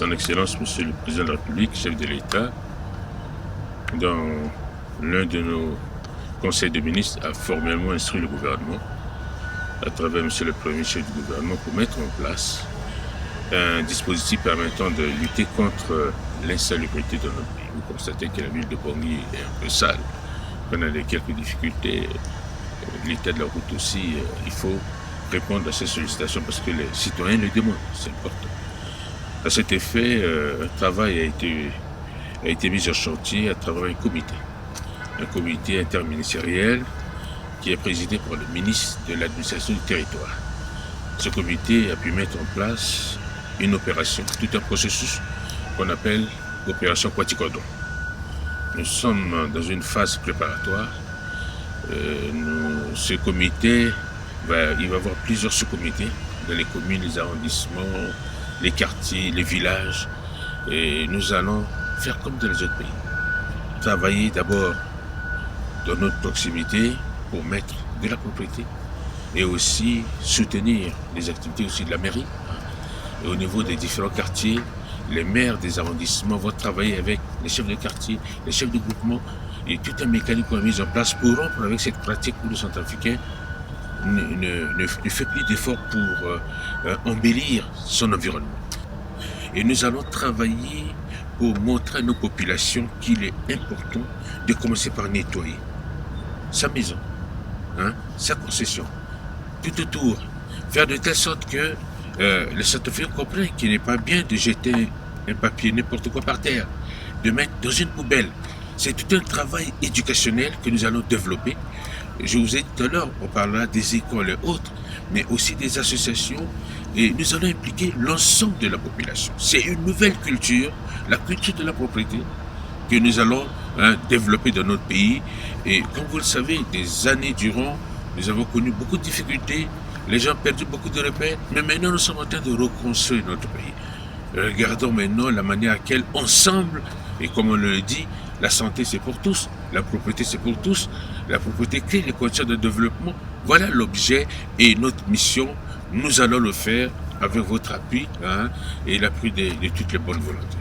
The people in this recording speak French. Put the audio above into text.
Son Excellence, Monsieur le Président de la République, chef de l'État, dans l'un de nos conseils de ministres, a formellement instruit le gouvernement, à travers Monsieur le Premier chef du gouvernement, pour mettre en place un dispositif permettant de lutter contre l'insalubrité de notre pays. Vous constatez que la ville de Bangui est un peu sale, qu'on a quelques difficultés, l'état de la route aussi, il faut répondre à ces sollicitations parce que les citoyens le demandent, c'est important. À cet effet, un travail a été mis en chantier à travers un comité interministériel qui est présidé par le ministre de l'administration du territoire. Ce comité a pu mettre en place une opération, tout un processus qu'on appelle opération Kwatikodon. Nous sommes dans une phase préparatoire. Ce comité, il va y avoir plusieurs sous-comités dans les communes, les arrondissements, les quartiers, les villages. Et nous allons faire comme dans les autres pays. Travailler d'abord dans notre proximité pour mettre de la propriété et aussi soutenir les activités aussi de la mairie. Et au niveau des différents quartiers, les maires des arrondissements vont travailler avec les chefs de quartier, les chefs de groupement et tout un mécanisme qu'on a mis en place pour rompre avec cette pratique où le Centrafricain ne fait plus d'efforts pour embellir son environnement. Et nous allons travailler pour montrer à nos populations qu'il est important de commencer par nettoyer sa maison, sa concession, tout autour, faire de telle sorte que les Centrafricains comprennent qu'il n'est pas bien de jeter un papier n'importe quoi par terre, de mettre dans une poubelle. C'est tout un travail éducationnel que nous allons développer. Je vous ai dit tout à l'heure, on parlera des écoles et autres, mais aussi des associations, et nous allons impliquer l'ensemble de la population. C'est une nouvelle culture, la culture de la propriété, que nous allons développer dans notre pays. Et comme vous le savez, des années durant, nous avons connu beaucoup de difficultés, les gens ont perdu beaucoup de repères, mais maintenant nous sommes en train de reconstruire notre pays. Regardons maintenant la manière à laquelle, ensemble, et comme on le dit, la santé c'est pour tous, la propriété c'est pour tous, la propriété crée les conditions de développement. Voilà l'objet et notre mission. Nous allons le faire avec votre appui et l'appui de toutes les bonnes volontés.